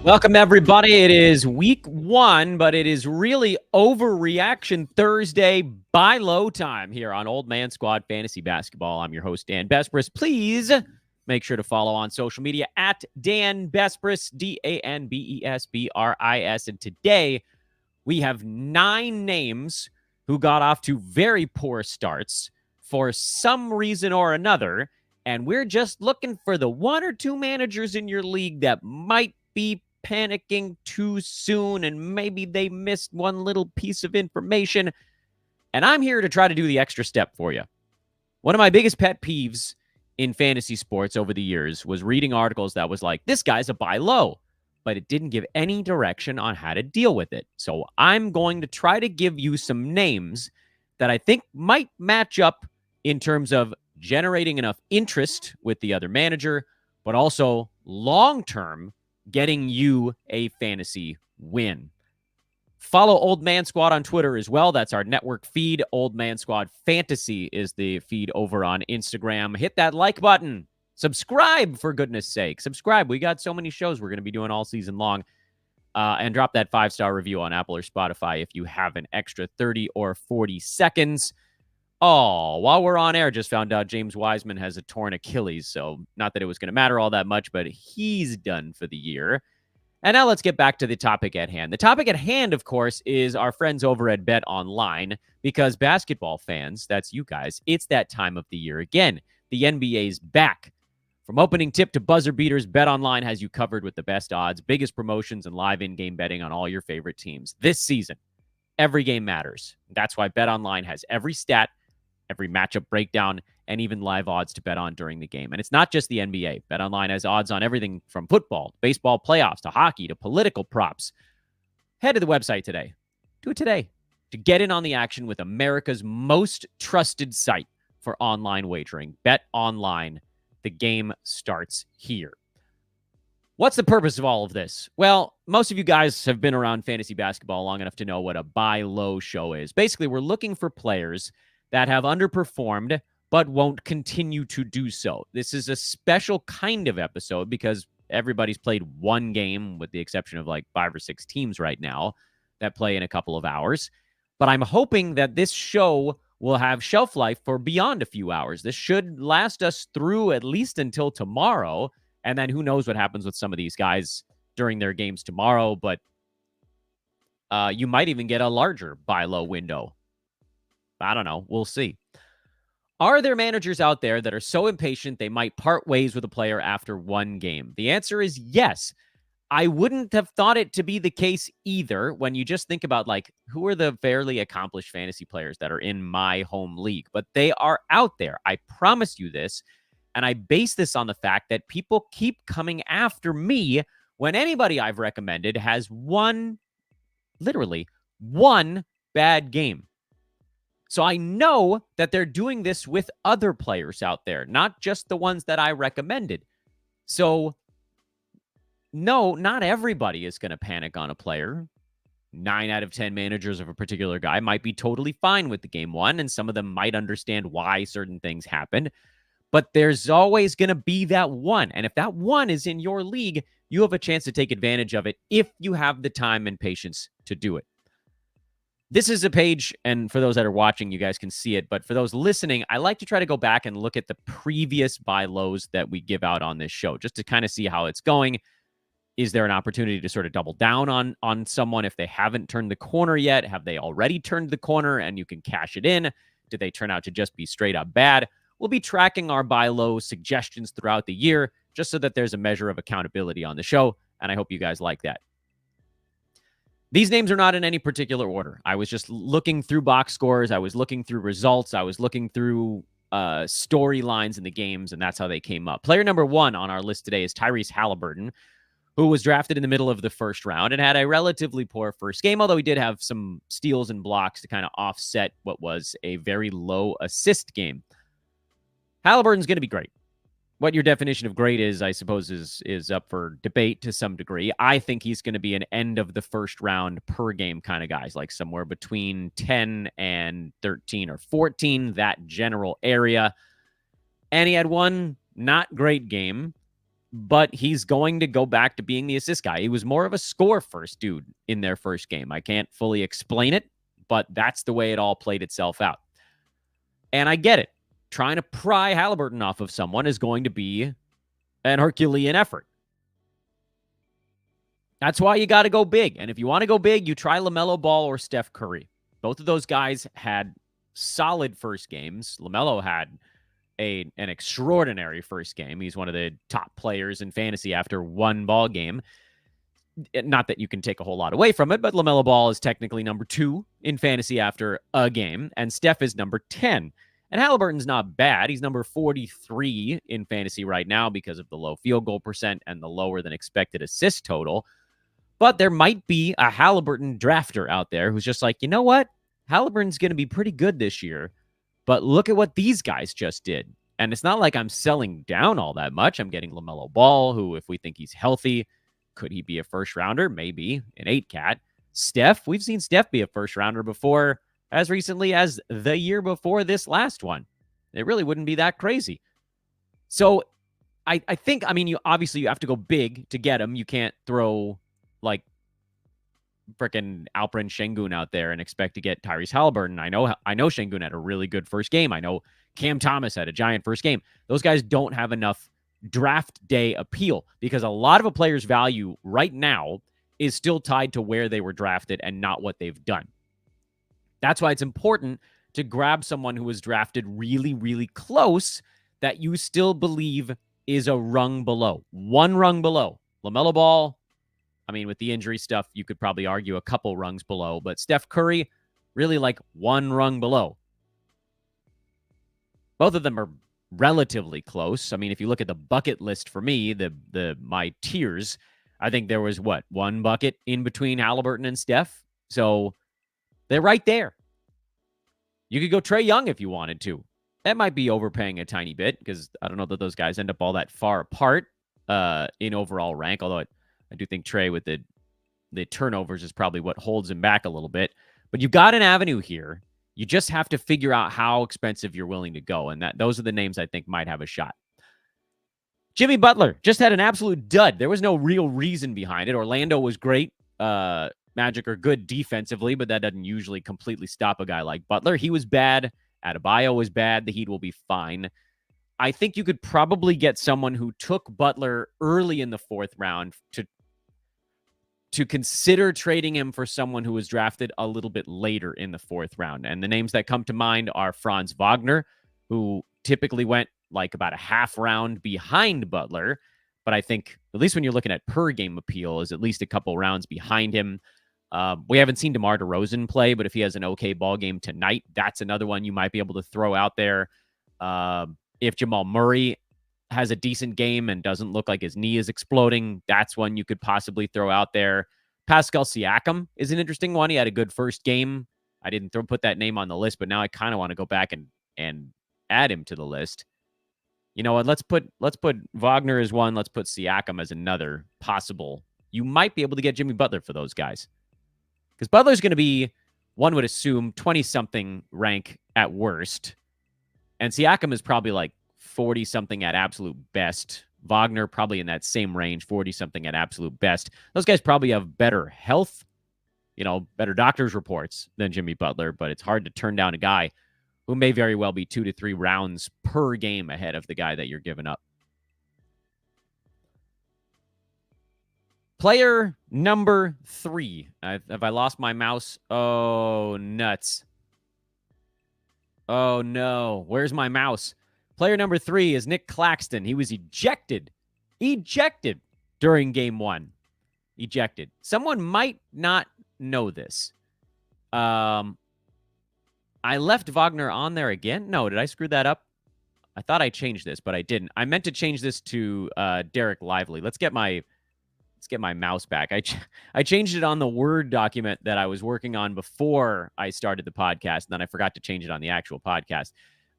Welcome, everybody. It is week 1, but it is really Overreaction Thursday by low time here on Old Man Squad Fantasy Basketball. I'm your host, Dan Besbris. Please make sure to follow on social media at Dan Besbris, DanBesbris. And today we have 9 names who got off to very poor starts for some reason or another. And we're just looking for the 1 or 2 managers in your league that might be panicking too soon and maybe they missed one little piece of information. And I'm here to try to do the extra step for you. One of my biggest pet peeves in fantasy sports over the years was reading articles that was like, this guy's a buy low, but it didn't give any direction on how to deal with it. So I'm going to try to give you some names that I think might match up in terms of generating enough interest with the other manager, but also long-term getting you a fantasy win. Follow Old Man Squad on Twitter as well. That's our network feed. Old Man Squad Fantasy is the feed over on Instagram. Hit that like button. Subscribe, for goodness sake. Subscribe. We got so many shows we're going to be doing all season long. And drop that 5-star review on Apple or Spotify if you have an extra 30 or 40 seconds. Oh, while we're on air, just found out James Wiseman has a torn Achilles. So not that it was going to matter all that much, but he's done for the year. And now let's get back to the topic at hand. The topic at hand, of course, is our friends over at Bet Online, because basketball fans, that's you guys, it's that time of the year again. The NBA's back. From opening tip to buzzer beaters, Bet Online has you covered with the best odds, biggest promotions, and live in-game betting on all your favorite teams. This season, every game matters. That's why Bet Online has every stat, every matchup breakdown, and even live odds to bet on during the game. And it's not just the NBA. BetOnline has odds on everything from football, baseball playoffs, to hockey, to political props. Head to the website today. Do it today to get in on the action with America's most trusted site for online wagering. BetOnline. The game starts here. What's the purpose of all of this? Well, most of you guys have been around fantasy basketball long enough to know what a buy low show is. Basically, we're looking for players that have underperformed but won't continue to do so. This is a special kind of episode because everybody's played one game, with the exception of like 5 or 6 teams right now that play in a couple of hours. But I'm hoping that this show will have shelf life for beyond a few hours. This should last us through at least until tomorrow. And then who knows what happens with some of these guys during their games tomorrow. But you might even get a larger buy low window. I don't know. We'll see. Are there managers out there that are so impatient they might part ways with a player after one game? The answer is yes. I wouldn't have thought it to be the case either when you just think about, like, who are the fairly accomplished fantasy players that are in my home league? But they are out there. I promise you this. And I base this on the fact that people keep coming after me when anybody I've recommended has literally one bad game. So I know that they're doing this with other players out there, not just the ones that I recommended. So no, not everybody is going to panic on a player. 9 out of 10 managers of a particular guy might be totally fine with the game 1, and some of them might understand why certain things happened. But there's always going to be that one. And if that one is in your league, you have a chance to take advantage of it if you have the time and patience to do it. This is a page, and for those that are watching, you guys can see it. But for those listening, I like to try to go back and look at the previous buy lows that we give out on this show, just to kind of see how it's going. Is there an opportunity to sort of double down on someone if they haven't turned the corner yet? Have they already turned the corner and you can cash it in? Did they turn out to just be straight up bad? We'll be tracking our buy low suggestions throughout the year, just so that there's a measure of accountability on the show, and I hope you guys like that. These names are not in any particular order. I was just looking through box scores. I was looking through results. I was looking through storylines in the games, and that's how they came up. Player number 1 on our list today is Tyrese Haliburton, who was drafted in the middle of the first round and had a relatively poor first game, although he did have some steals and blocks to kind of offset what was a very low assist game. Halliburton's going to be great. What your definition of great is, I suppose, is up for debate to some degree. I think he's going to be an end of the first round per game kind of guys, like somewhere between 10 and 13 or 14, that general area. And he had one not great game but he's going to go back to being the assist guy. He was more of a score first dude in their first game. I can't fully explain it, but that's the way it all played itself out. And I get it. Trying to pry Haliburton off of someone is going to be an Herculean effort. That's why you got to go big. And if you want to go big, you try LaMelo Ball or Steph Curry. Both of those guys had solid first games. LaMelo had an extraordinary first game. He's one of the top players in fantasy after one ball game. Not that you can take a whole lot away from it, but LaMelo Ball is technically number 2 in fantasy after a game, and Steph is number 10. And Haliburton's not bad. He's number 43 in fantasy right now because of the low field goal percent and the lower than expected assist total. But there might be a Haliburton drafter out there who's just like, you know what? Haliburton's going to be pretty good this year, but look at what these guys just did. And it's not like I'm selling down all that much. I'm getting LaMelo Ball, who, if we think he's healthy, could he be a first rounder? Maybe an 8-cat. Steph, we've seen Steph be a first rounder before, as recently as the year before this last one. It really wouldn't be that crazy. So I think, I mean, you obviously you have to go big to get him. You can't throw like freaking Alperen Şengün out there and expect to get Tyrese Haliburton. I know Şengün had a really good first game. I know Cam Thomas had a giant first game. Those guys don't have enough draft day appeal because a lot of a player's value right now is still tied to where they were drafted and not what they've done. That's why it's important to grab someone who was drafted really, really close that you still believe is a rung below. One rung below. LaMelo Ball, I mean, with the injury stuff, you could probably argue a couple rungs below, but Steph Curry, really like one rung below. Both of them are relatively close. I mean, if you look at the bucket list for me, my tiers, I think there was one bucket in between Haliburton and Steph. So they're right there. You could go Trae Young if you wanted to. That might be overpaying a tiny bit because I don't know that those guys end up all that far apart in overall rank, although I do think Trae with the turnovers is probably what holds him back a little bit. But you've got an avenue here. You just have to figure out how expensive you're willing to go, and those are the names I think might have a shot. Jimmy Butler just had an absolute dud. There was no real reason behind it. Orlando was great. Magic are good defensively, but that doesn't usually completely stop a guy like Butler. He was bad. Adebayo was bad. The Heat will be fine. I think you could probably get someone who took Butler early in the 4th round to consider trading him for someone who was drafted a little bit later in the 4th round. And the names that come to mind are Franz Wagner, who typically went like about a half round behind Butler. But I think, at least when you're looking at per game appeal, is at least a couple rounds behind him. We haven't seen DeMar DeRozan play, but if he has an okay ball game tonight, that's another one you might be able to throw out there. If Jamal Murray has a decent game and doesn't look like his knee is exploding, that's one you could possibly throw out there. Pascal Siakam is an interesting one. He had a good first game. I didn't put that name on the list, but now I kind of want to go back and add him to the list. You know what? Let's put Wagner as one. Let's put Siakam as another possible. You might be able to get Jimmy Butler for those guys. Because Butler's going to be, one would assume, 20-something rank at worst. And Siakam is probably like 40-something at absolute best. Wagner probably in that same range, 40-something at absolute best. Those guys probably have better health, better doctor's reports than Jimmy Butler, but it's hard to turn down a guy who may very well be 2 to 3 rounds per game ahead of the guy that you're giving up. Player number 3. Have I lost my mouse? Oh, nuts. Oh, no. Where's my mouse? Player number 3 is Nic Claxton. He was ejected during game 1. Ejected. Someone might not know this. I left Wagner on there again. No, did I screw that up? I thought I changed this, but I didn't. I meant to change this to Derek Lively. Let's get my mouse back. I changed it on the Word document that I was working on before I started the podcast, and then I forgot to change it on the actual podcast.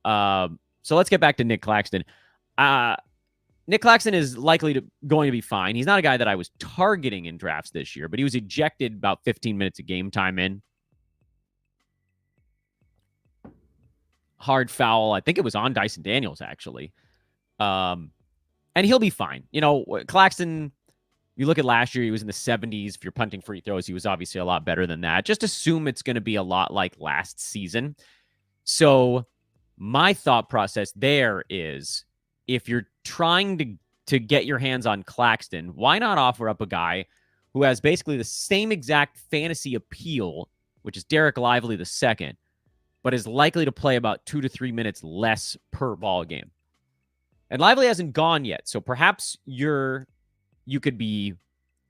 So let's get back to Nic Claxton. Nic Claxton is likely going to be fine. He's not a guy that I was targeting in drafts this year, but he was ejected about 15 minutes of game time in. Hard foul. I think it was on Dyson Daniels, actually. And And he'll be fine. Claxton, you look at last year, he was in the 70s. If you're punting free throws, he was obviously a lot better than that. Just assume it's going to be a lot like last season. So my thought process there is, if you're trying to get your hands on Claxton, why not offer up a guy who has basically the same exact fantasy appeal, which is Derek Lively II, but is likely to play about 2 to 3 minutes less per ball game. And Lively hasn't gone yet, so perhaps you could be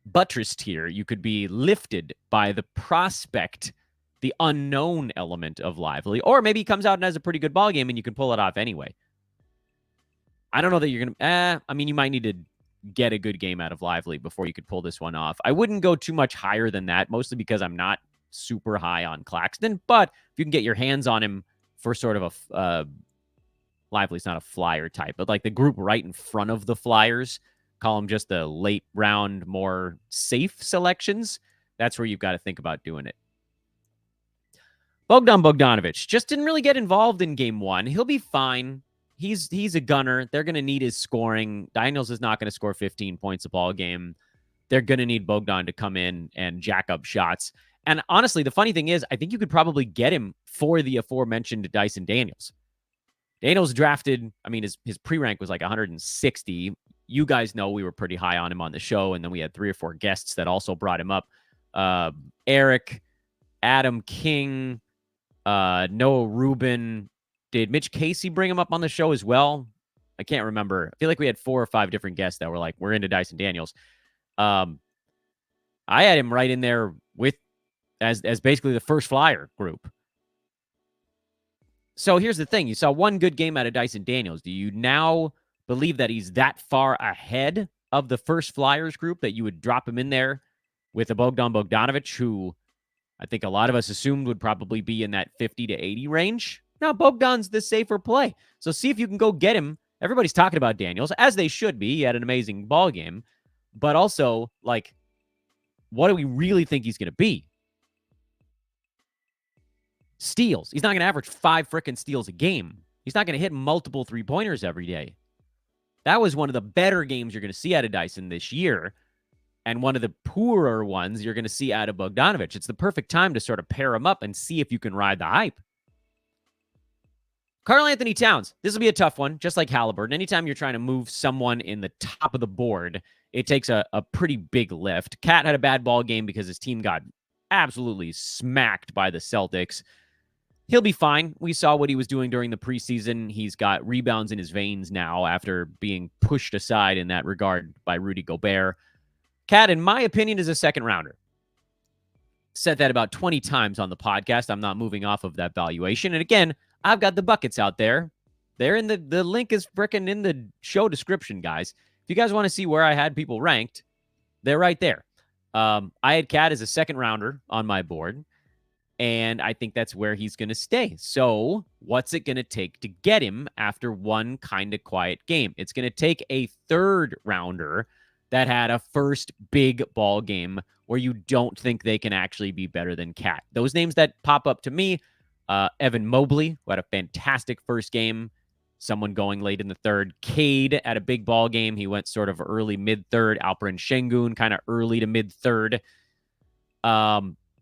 buttressed here. You could be lifted by the prospect, the unknown element of Lively, or maybe he comes out and has a pretty good ball game and you can pull it off anyway. I don't know that you're going to... you might need to get a good game out of Lively before you could pull this one off. I wouldn't go too much higher than that, mostly because I'm not super high on Claxton, but if you can get your hands on him for sort of a... Lively's not a flyer type, but like the group right in front of the Flyers, call them just the late round, more safe selections. That's where you've got to think about doing it. Bogdan Bogdanovic just didn't really get involved in game one. He'll be fine. He's a gunner. They're going to need his scoring. Daniels is not going to score 15 points a ball game. They're going to need Bogdan to come in and jack up shots. And honestly, the funny thing is, I think you could probably get him for the aforementioned Dyson Daniels. Daniels drafted, his pre-rank was like 160. You guys know we were pretty high on him on the show, and then we had 3 or 4 guests that also brought him up. Eric, Adam King, Noah Rubin. Did Mitch Casey bring him up on the show as well? I can't remember. I feel like we had 4 or 5 different guests that were like, we're into Dyson Daniels. I had him right in there with as basically the first Flyer group. So here's the thing. You saw one good game out of Dyson Daniels. Do you now believe that he's that far ahead of the first Flyers group that you would drop him in there with a Bogdan Bogdanovic, who I think a lot of us assumed would probably be in that 50 to 80 range? Now, Bogdan's the safer play. So see if you can go get him. Everybody's talking about Daniels, as they should be. He had an amazing ball game. But also, like, what do we really think he's going to be? Steals. He's not going to average 5 frickin' steals a game. He's not going to hit multiple three-pointers every day. That was one of the better games you're going to see out of Dyson this year, and one of the poorer ones you're going to see out of Bogdanovic. It's the perfect time to sort of pair him up and see if you can ride the hype. Karl-Anthony Towns. This will be a tough one, just like Haliburton. Anytime you're trying to move someone in the top of the board, it takes a pretty big lift. Cat had a bad ball game because his team got absolutely smacked by the Celtics. He'll be fine. We saw what he was doing during the preseason. He's got rebounds in his veins now after being pushed aside in that regard by Rudy Gobert. Cat, in my opinion, is a second rounder. Said that about 20 times on the podcast. I'm not moving off of that valuation. And again, I've got the buckets out there. They're in the link is frickin' in the show description, guys. If you guys want to see where I had people ranked, they're right there. I had Cat as a second rounder on my board. And I think that's where he's going to stay. So what's it going to take to get him after one kind of quiet game? It's going to take a third rounder that had a first big ball game where you don't think they can actually be better than Cat. Those names that pop up to me, Evan Mobley, who had a fantastic first game, someone going late in the third. Cade at a big ball game. He went sort of early mid-third. Alperen Şengün kind of early to mid-third.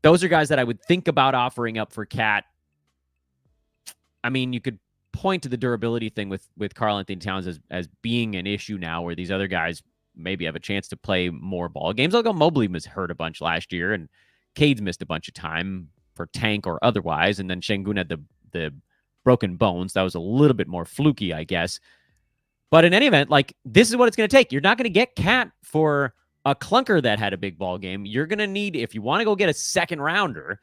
Those are guys that I would think about offering up for Cat. You could point to the durability thing with Karl-Anthony Towns as being an issue now, where these other guys maybe have a chance to play more ball games. Although Mobley was hurt a bunch last year, and Cade's missed a bunch of time for tank or otherwise, and then Şengün had the broken bones. That was a little bit more fluky, I guess. But in any event, this is what it's going to take. You're not going to get Cat for a clunker that had a big ball game. You're going to need, if you want to go get a second rounder,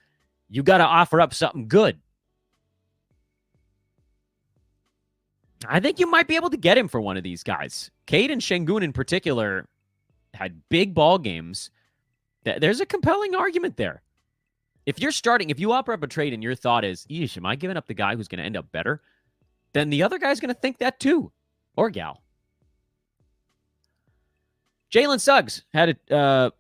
you got to offer up something good. I think you might be able to get him for one of these guys. Cade and Şengün in particular had big ball games. There's a compelling argument there. If you offer up a trade and your thought is, yeesh, am I giving up the guy who's going to end up better? Then the other guy's going to think that too. Or gal. Jaylen Suggs had it.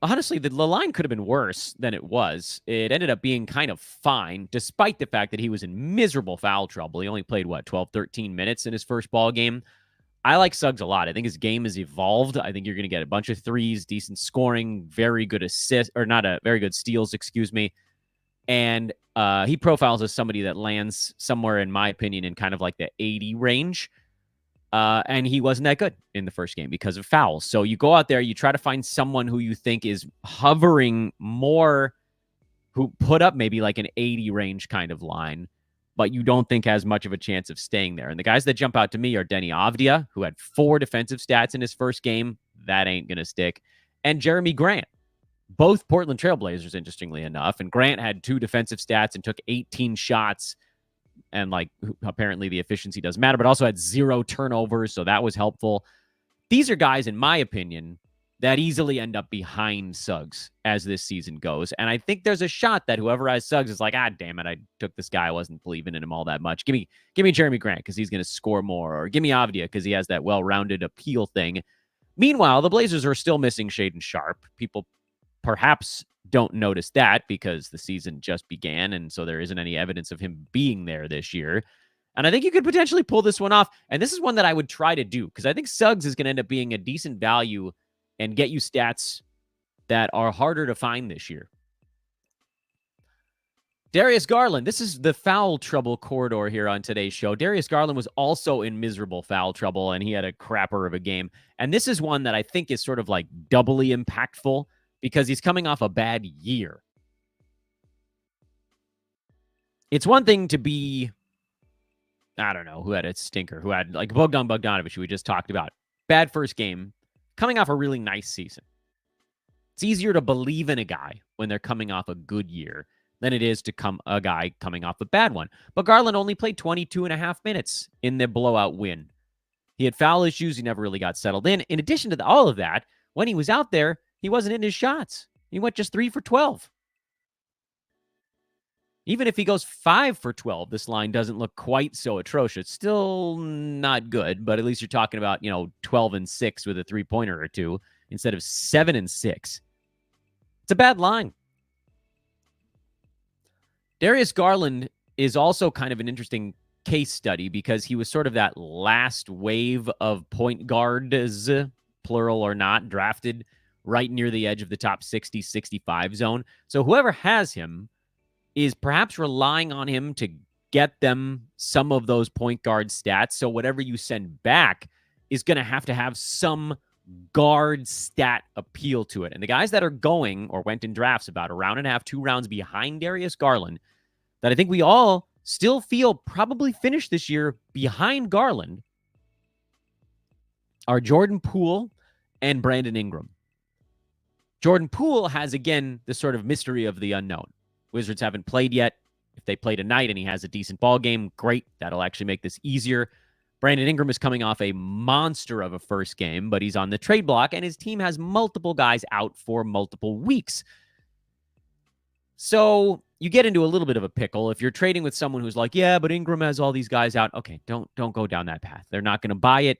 Honestly, the line could have been worse than it was. It ended up being kind of fine, despite the fact that he was in miserable foul trouble. He only played, 12, 13 minutes in his first ball game. I like Suggs a lot. I think his game has evolved. I think you're going to get a bunch of threes, decent scoring, very good assists, or not a very good steals, excuse me. And he profiles as somebody that lands somewhere, in my opinion, in kind of like the 80 range. And he wasn't that good in the first game because of fouls. So you go out there, you try to find someone who you think is hovering more, who put up maybe like an 80 range kind of line, but you don't think has much of a chance of staying there. And the guys that jump out to me are Deni Avdija, who had 4 defensive stats in his first game. That ain't going to stick. And Jeremy Grant, both Portland Trailblazers, interestingly enough. And Grant had 2 defensive stats and took 18 shots. And like apparently the efficiency doesn't matter, but also had 0 turnovers. So that was helpful. These are guys, in my opinion, that easily end up behind Suggs as this season goes. And I think there's a shot that whoever has Suggs is like, damn it, I took this guy. I wasn't believing in him all that much. Give me Jeremy Grant because he's going to score more, or give me Avdija because he has that well-rounded appeal thing. Meanwhile, the Blazers are still missing Shaedon Sharpe. People perhaps don't notice that because the season just began, and so there isn't any evidence of him being there this year. And I think you could potentially pull this one off. And this is one that I would try to do because I think Suggs is going to end up being a decent value and get you stats that are harder to find this year. Darius Garland, this is the foul trouble corridor here on today's show. Darius Garland was also in miserable foul trouble, and he had a crapper of a game. And this is one that I think is sort of like doubly impactful because he's coming off a bad year. It's one thing to be, I don't know, who had a stinker, who had like Bogdan Bogdanovic, who we just talked about. Bad first game, coming off a really nice season. It's easier to believe in a guy when they're coming off a good year than it is to a guy coming off a bad one. But Garland only played 22 and a half minutes in the blowout win. He had foul issues. He never really got settled in. In addition to all of that, when he was out there, he wasn't in his shots. He went just 3 for 12. Even if he goes 5 for 12, this line doesn't look quite so atrocious. Still not good, but at least you're talking about, 12 and 6 with a 3-pointer or 2 instead of 7 and 6. It's a bad line. Darius Garland is also kind of an interesting case study because he was sort of that last wave of point guards, plural or not, drafted right near the edge of the top 60, 65 zone. So whoever has him is perhaps relying on him to get them some of those point guard stats. So whatever you send back is going to have some guard stat appeal to it. And the guys that are going or went in drafts about a round and a half, 2 rounds behind Darius Garland, that I think we all still feel probably finished this year behind Garland, are Jordan Poole and Brandon Ingram. Jordan Poole has, again, the sort of mystery of the unknown. Wizards haven't played yet. If they play tonight and he has a decent ball game, great. That'll actually make this easier. Brandon Ingram is coming off a monster of a first game, but he's on the trade block, and his team has multiple guys out for multiple weeks. So you get into a little bit of a pickle. If you're trading with someone who's like, yeah, but Ingram has all these guys out. Okay, don't go down that path. They're not going to buy it,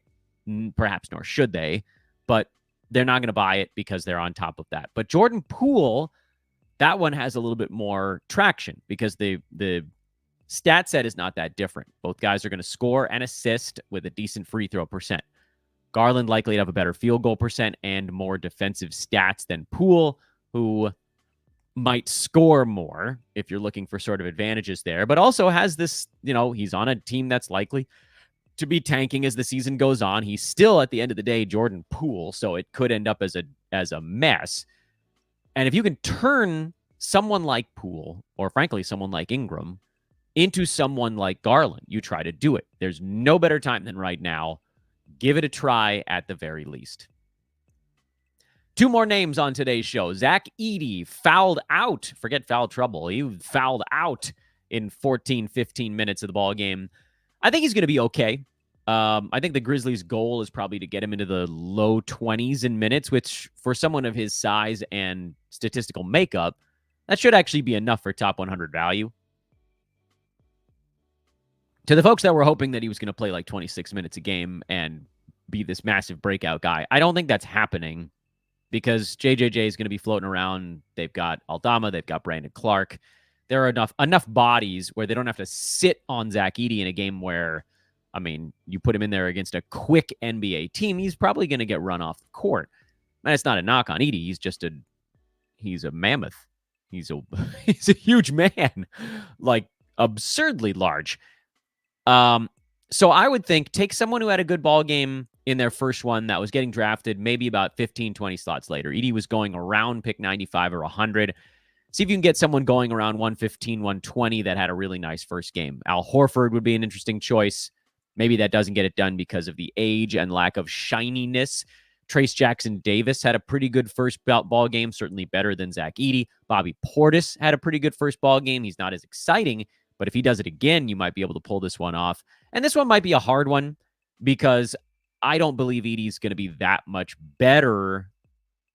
perhaps nor should they, but they're not going to buy it because they're on top of that. But Jordan Poole, that one has a little bit more traction because the stat set is not that different. Both guys are going to score and assist with a decent free throw percent. Garland likely to have a better field goal percent and more defensive stats than Poole, who might score more if you're looking for sort of advantages there, but also has this, he's on a team that's likely to be tanking as the season goes on. He's still, at the end of the day, Jordan Poole, so it could end up as a mess. And if you can turn someone like Poole, or frankly, someone like Ingram, into someone like Garland, you try to do it. There's no better time than right now. Give it a try at the very least. 2 more names on today's show. Zack Edy fouled out. Forget foul trouble. He fouled out in 14, 15 minutes of the ball game. I think he's going to be okay. I think the Grizzlies' goal is probably to get him into the low 20s in minutes, which for someone of his size and statistical makeup, that should actually be enough for top 100 value. To the folks that were hoping that he was going to play like 26 minutes a game and be this massive breakout guy, I don't think that's happening because JJJ is going to be floating around. They've got Aldama. They've got Brandon Clark. There are enough bodies where they don't have to sit on Zack Edy in a game where I mean, you put him in there against a quick NBA team, he's probably going to get run off the court. And it's not a knock on Edey. He's a mammoth. He's a huge man, like absurdly large. So I would think take someone who had a good ball game in their first one that was getting drafted maybe about 15, 20 slots later. Edey was going around pick 95 or 100. See if you can get someone going around 115, 120 that had a really nice first game. Al Horford would be an interesting choice. Maybe that doesn't get it done because of the age and lack of shininess. Trayce Jackson-Davis had a pretty good first ball game, certainly better than Zack Edy. Bobby Portis had a pretty good first ball game. He's not as exciting, but if he does it again, you might be able to pull this one off. And this one might be a hard one because I don't believe Edey's going to be that much better,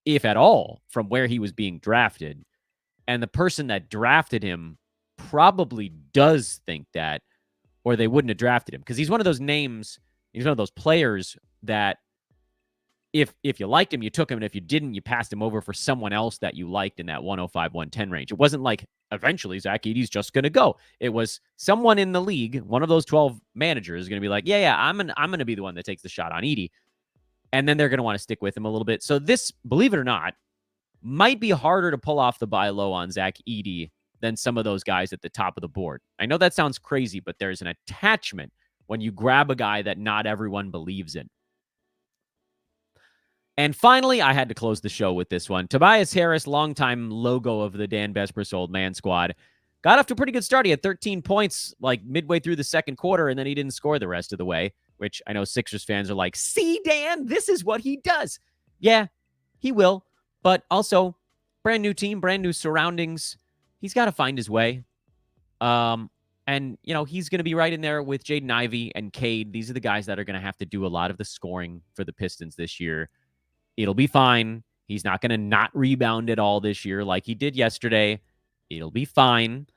if at all, from where he was being drafted. And the person that drafted him probably does think that, or they wouldn't have drafted him. Because he's one of those names, he's one of those players that if you liked him, you took him. And if you didn't, you passed him over for someone else that you liked in that 105, 110 range. It wasn't like eventually Zack Edy's just going to go. It was someone in the league, one of those 12 managers, is going to be like, yeah, I'm going to be the one that takes the shot on Edey. And then they're going to want to stick with him a little bit. So this, believe it or not, might be harder to pull off the buy low on Zack Edy than some of those guys at the top of the board. I know that sounds crazy, but there's an attachment when you grab a guy that not everyone believes in. And finally, I had to close the show with this one. Tobias Harris, longtime logo of the Dan Besbris Old Man Squad, got off to a pretty good start. He had 13 points like midway through the second quarter, and then he didn't score the rest of the way, which I know Sixers fans are like, see, Dan, this is what he does. Yeah, he will. But also, brand new team, brand new surroundings. He's got to find his way. And, you know, he's going to be right in there with Jaden Ivey and Cade. These are the guys that are going to have to do a lot of the scoring for the Pistons this year. It'll be fine. He's not going to not rebound at all this year like he did yesterday. It'll be fine.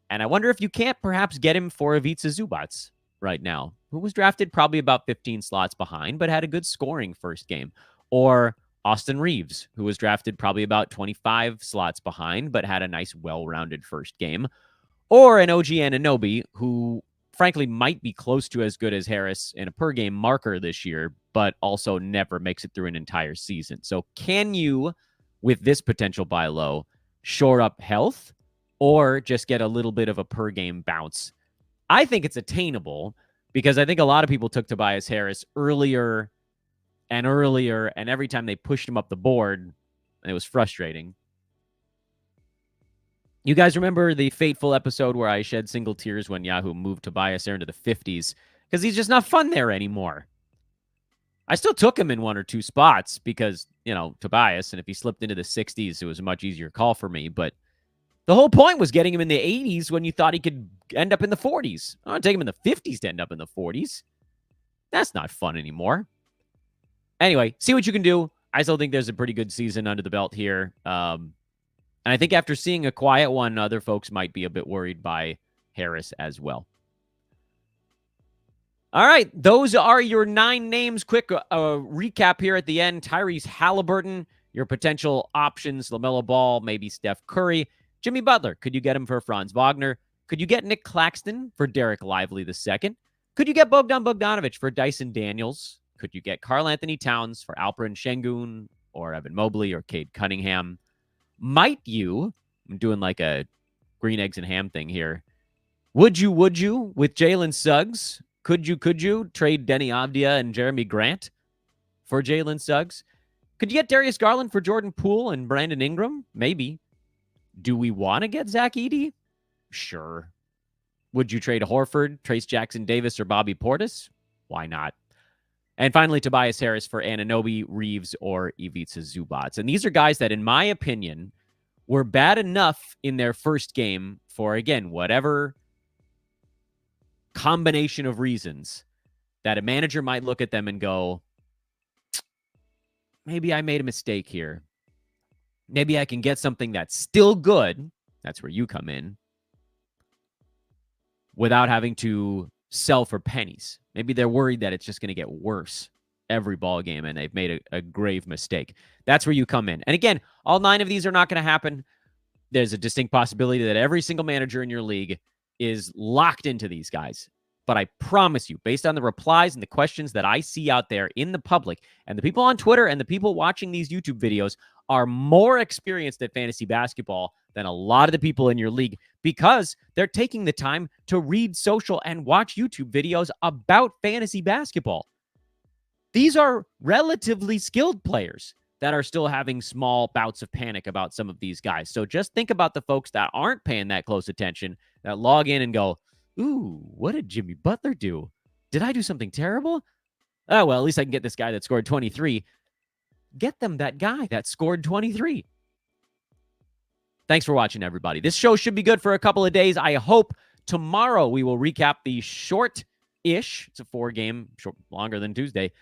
And I wonder if you can't perhaps get him for Ivica Zubac right now, who was drafted probably about 15 slots behind, but had a good scoring first game. Or Austin Reeves, who was drafted probably about 25 slots behind, but had a nice, well-rounded first game. Or an OG Anunoby, who frankly might be close to as good as Harris in a per-game marker this year, but also never makes it through an entire season. So can you, with this potential buy low, shore up health or just get a little bit of a per-game bounce? I think it's attainable because I think a lot of people took Tobias Harris earlier, and every time they pushed him up the board, it was frustrating. You guys remember the fateful episode where I shed single tears when Yahoo moved Tobias there into the 50s because he's just not fun there anymore. I still took him in one or two spots because, you know, Tobias, and if he slipped into the 60s, it was a much easier call for me. But the whole point was getting him in the 80s when you thought he could end up in the 40s. I want to take him in the 50s to end up in the 40s. That's not fun anymore. Anyway, see what you can do. I still think there's a pretty good season under the belt here. And I think after seeing a quiet one, other folks might be a bit worried by Harris as well. All right, those are your 9 names. Quick recap here at the end. Tyrese Haliburton, your potential options. LaMelo Ball, maybe Steph Curry. Jimmy Butler, could you get him for Franz Wagner? Could you get Nic Claxton for Derek Lively II? Could you get Bogdan Bogdanovic for Dyson Daniels? Could you get Karl-Anthony Towns for Alperen Şengün or Evan Mobley or Cade Cunningham? Might you, I'm doing like a green eggs and ham thing here. Would you with Jalen Suggs? Could you trade Denny Avdia and Jeremy Grant for Jaylen Suggs? Could you get Darius Garland for Jordan Poole and Brandon Ingram? Maybe. Do we want to get Zack Edy? Sure. Would you trade Horford, Trayce Jackson-Davis, or Bobby Portis? Why not? And finally, Tobias Harris for Anunoby, Reeves, or Ivica Zubac. And these are guys that, in my opinion, were bad enough in their first game for, again, whatever combination of reasons that a manager might look at them and go, maybe I made a mistake here. Maybe I can get something that's still good. That's where you come in. Without having to sell for pennies. Maybe they're worried that it's just going to get worse every ball game and they've made a grave mistake. That's where you come in. And again, all 9 of these are not going to happen. There's a distinct possibility that every single manager in your league is locked into these guys. But I promise you, based on the replies and the questions that I see out there in the public, and the people on Twitter and the people watching these YouTube videos are more experienced at fantasy basketball than a lot of the people in your league, because they're taking the time to read social and watch YouTube videos about fantasy basketball. These are relatively skilled players that are still having small bouts of panic about some of these guys. So just think about the folks that aren't paying that close attention, that log in and go, ooh, what did Jimmy Butler do? Did I do something terrible? Oh, well, at least I can get this guy that scored 23. Get them that guy that scored 23. Thanks for watching, everybody. This show should be good for a couple of days. I hope tomorrow we will recap the short-ish, it's a 4-game, longer than Tuesday,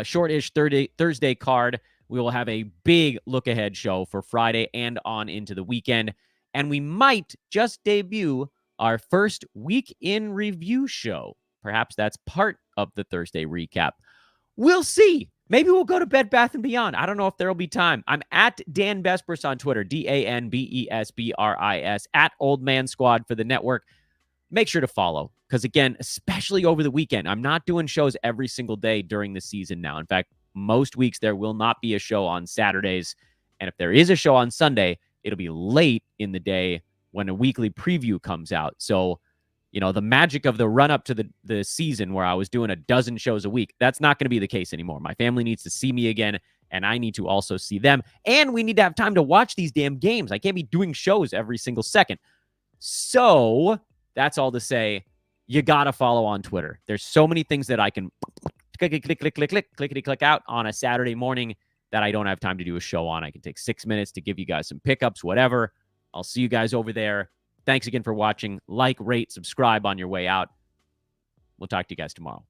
short-ish Thursday card. We will have a big look-ahead show for Friday and on into the weekend. And we might just debut our first week in review show. Perhaps that's part of the Thursday recap. We'll see. Maybe we'll go to Bed Bath & Beyond. I don't know if there will be time. I'm at Dan Besbris on Twitter, DanBesbris, at Old Man Squad for the network. Make sure to follow, because again, especially over the weekend, I'm not doing shows every single day during the season now. In fact, most weeks there will not be a show on Saturdays. And if there is a show on Sunday, it'll be late in the day when a weekly preview comes out. So, you know, the magic of the run up to the season where I was doing a dozen shows a week, that's not going to be the case anymore. My family needs to see me again, and I need to also see them. And we need to have time to watch these damn games. I can't be doing shows every single second. So that's all to say, you got to follow on Twitter. There's so many things that I can click out on a Saturday morning that I don't have time to do a show on. I can take 6 minutes to give you guys some pickups, whatever. I'll see you guys over there. Thanks again for watching. Like, rate, subscribe on your way out. We'll talk to you guys tomorrow.